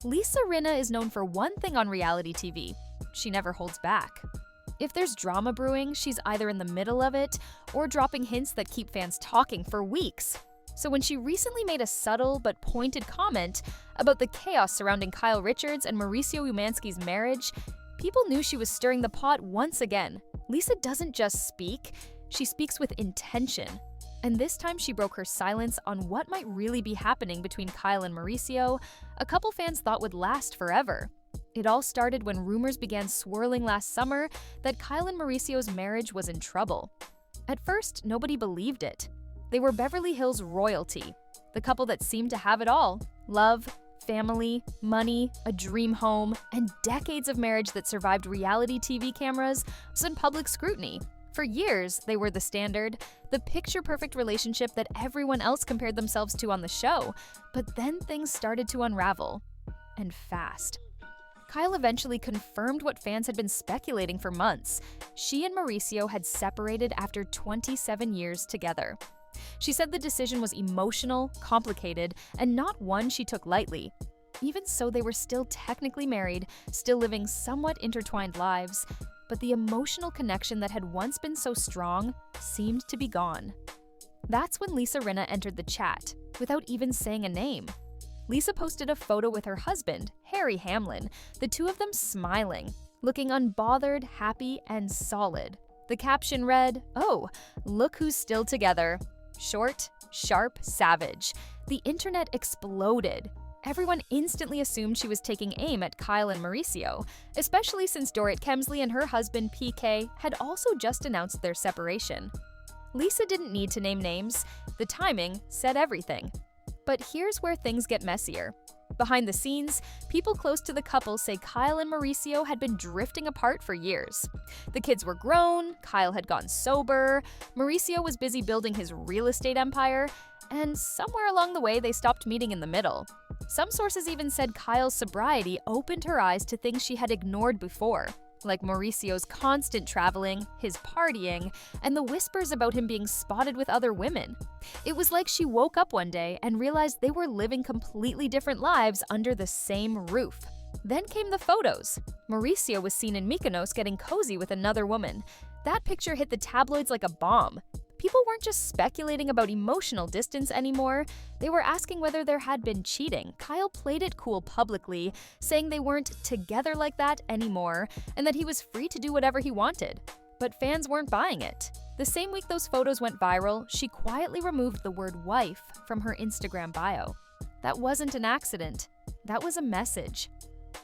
Lisa Rinna is known for one thing on reality TV: she never holds back. If there's drama brewing, she's either in the middle of it or dropping hints that keep fans talking for weeks. So when she recently made a subtle but pointed comment about the chaos surrounding Kyle Richards and Mauricio Umansky's marriage, people knew she was stirring the pot once again. Lisa doesn't just speak, she speaks with intention. And this time she broke her silence on what might really be happening between Kyle and Mauricio, a couple fans thought would last forever. It all started when rumors began swirling last summer that Kyle and Mauricio's marriage was in trouble. At first, nobody believed it. They were Beverly Hills royalty, the couple that seemed to have it all: love, family, money, a dream home, and decades of marriage that survived reality TV cameras and public scrutiny. For years, they were the standard, the picture-perfect relationship that everyone else compared themselves to on the show. But then things started to unravel. And fast. Kyle eventually confirmed what fans had been speculating for months. She and Mauricio had separated after 27 years together. She said the decision was emotional, complicated, and not one she took lightly. Even so, they were still technically married, still living somewhat intertwined lives. But the emotional connection that had once been so strong seemed to be gone. That's when Lisa Rinna entered the chat, without even saying a name. Lisa posted a photo with her husband, Harry Hamlin, the two of them smiling, looking unbothered, happy, and solid. The caption read, "Oh, look who's still together." Short, sharp, savage. The internet exploded. Everyone instantly assumed she was taking aim at Kyle and Mauricio, especially since Dorit Kemsley and her husband PK had also just announced their separation. Lisa didn't need to name names. The timing said everything. But here's where things get messier. Behind the scenes, people close to the couple say Kyle and Mauricio had been drifting apart for years. The kids were grown, Kyle had gotten sober, Mauricio was busy building his real estate empire, and somewhere along the way they stopped meeting in the middle. Some sources even said Kyle's sobriety opened her eyes to things she had ignored before, like Mauricio's constant traveling, his partying, and the whispers about him being spotted with other women. It was like she woke up one day and realized they were living completely different lives under the same roof. Then came the photos. Mauricio was seen in Mykonos getting cozy with another woman. That picture hit the tabloids like a bomb. People weren't just speculating about emotional distance anymore, they were asking whether there had been cheating. Kyle played it cool publicly, saying they weren't together like that anymore, and that he was free to do whatever he wanted. But fans weren't buying it. The same week those photos went viral, she quietly removed the word wife from her Instagram bio. That wasn't an accident. That was a message.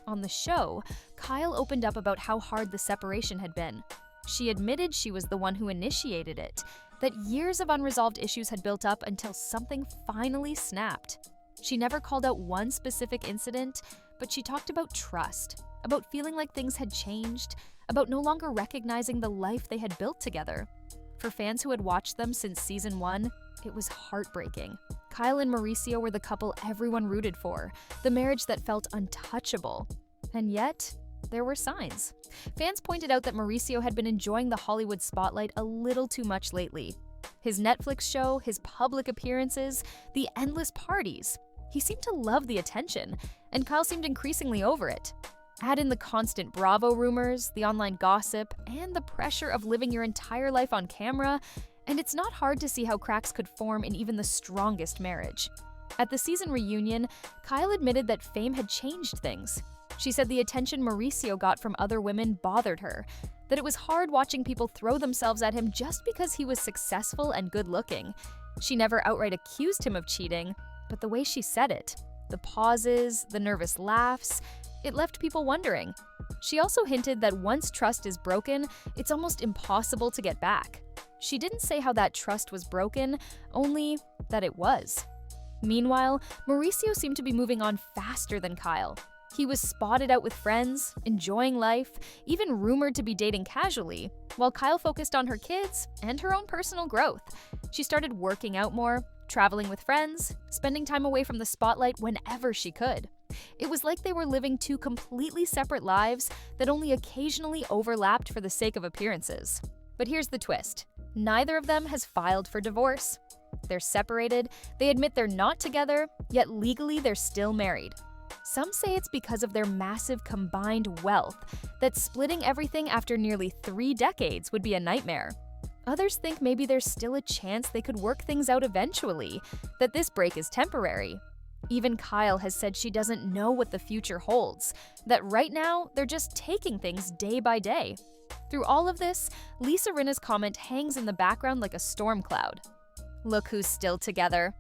On the show, Kyle opened up about how hard the separation had been. She admitted she was the one who initiated it, that years of unresolved issues had built up until something finally snapped. She never called out one specific incident, but she talked about trust, about feeling like things had changed, about no longer recognizing the life they had built together. For fans who had watched them since season 1, it was heartbreaking. Kyle and Mauricio were the couple everyone rooted for, the marriage that felt untouchable. And yet, there were signs. Fans pointed out that Mauricio had been enjoying the Hollywood spotlight a little too much lately. His Netflix show, his public appearances, the endless parties. He seemed to love the attention, and Kyle seemed increasingly over it. Add in the constant Bravo rumors, the online gossip, and the pressure of living your entire life on camera, and it's not hard to see how cracks could form in even the strongest marriage. At the season reunion, Kyle admitted that fame had changed things. She said the attention Mauricio got from other women bothered her, that it was hard watching people throw themselves at him just because he was successful and good-looking. She never outright accused him of cheating, but the way she said it, the pauses, the nervous laughs, it left people wondering. She also hinted that once trust is broken, it's almost impossible to get back. She didn't say how that trust was broken, only that it was. Meanwhile, Mauricio seemed to be moving on faster than Kyle. He was spotted out with friends, enjoying life, even rumored to be dating casually, while Kyle focused on her kids and her own personal growth. She started working out more, traveling with friends, spending time away from the spotlight whenever she could. It was like they were living two completely separate lives that only occasionally overlapped for the sake of appearances. But here's the twist. Neither of them has filed for divorce. They're separated, they admit they're not together, yet legally they're still married. Some say it's because of their massive combined wealth, that splitting everything after nearly 3 decades would be a nightmare. Others think maybe there's still a chance they could work things out eventually, that this break is temporary. Even Kyle has said she doesn't know what the future holds, that right now they're just taking things day by day. Through all of this, Lisa Rinna's comment hangs in the background like a storm cloud. Look who's still together.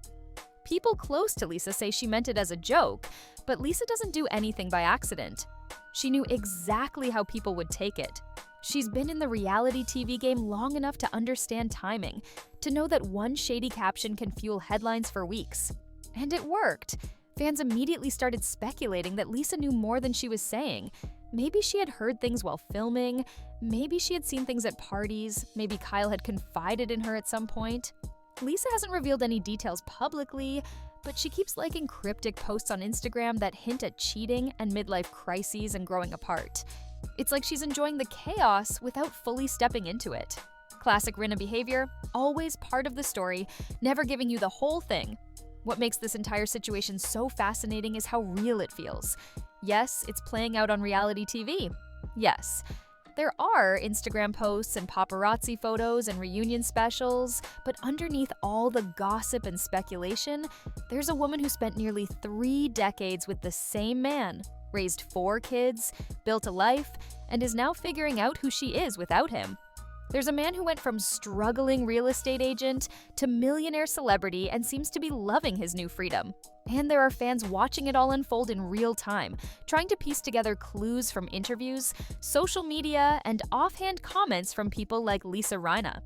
People close to Lisa say she meant it as a joke, but Lisa doesn't do anything by accident. She knew exactly how people would take it. She's been in the reality TV game long enough to understand timing, to know that one shady caption can fuel headlines for weeks. And it worked. Fans immediately started speculating that Lisa knew more than she was saying. Maybe she had heard things while filming, maybe she had seen things at parties, maybe Kyle had confided in her at some point. Lisa hasn't revealed any details publicly, but she keeps liking cryptic posts on Instagram that hint at cheating and midlife crises and growing apart. It's like she's enjoying the chaos without fully stepping into it. Classic Rinna behavior, always part of the story, never giving you the whole thing. What makes this entire situation so fascinating is how real it feels. Yes, it's playing out on reality TV. Yes, there are Instagram posts and paparazzi photos and reunion specials, but underneath all the gossip and speculation, there's a woman who spent nearly 3 decades with the same man, raised 4 kids, built a life, and is now figuring out who she is without him. There's a man who went from struggling real estate agent to millionaire celebrity and seems to be loving his new freedom. And there are fans watching it all unfold in real time, trying to piece together clues from interviews, social media, and offhand comments from people like Lisa Rinna.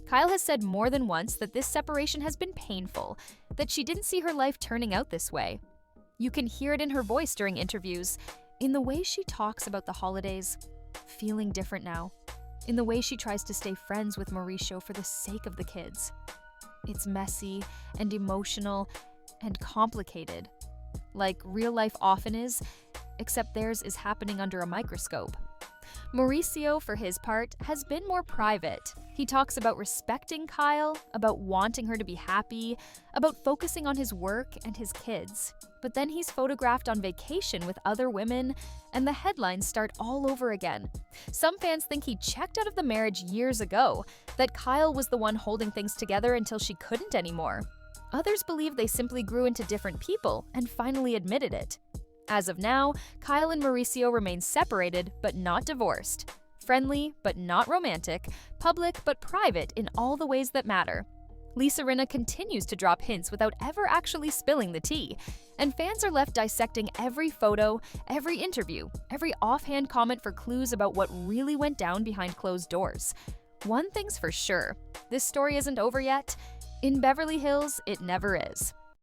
Kyle has said more than once that this separation has been painful, that she didn't see her life turning out this way. You can hear it in her voice during interviews, in the way she talks about the holidays, feeling different now, in the way she tries to stay friends with Mauricio for the sake of the kids. It's messy and emotional and complicated, like real life often is, except theirs is happening under a microscope. Mauricio, for his part, has been more private. He talks about respecting Kyle, about wanting her to be happy, about focusing on his work and his kids. But then he's photographed on vacation with other women, and the headlines start all over again. Some fans think he checked out of the marriage years ago, that Kyle was the one holding things together until she couldn't anymore. Others believe they simply grew into different people and finally admitted it. As of now, Kyle and Mauricio remain separated but not divorced, friendly but not romantic, public but private in all the ways that matter. Lisa Rinna continues to drop hints without ever actually spilling the tea, and fans are left dissecting every photo, every interview, every offhand comment for clues about what really went down behind closed doors. One thing's for sure, this story isn't over yet. In Beverly Hills, it never is.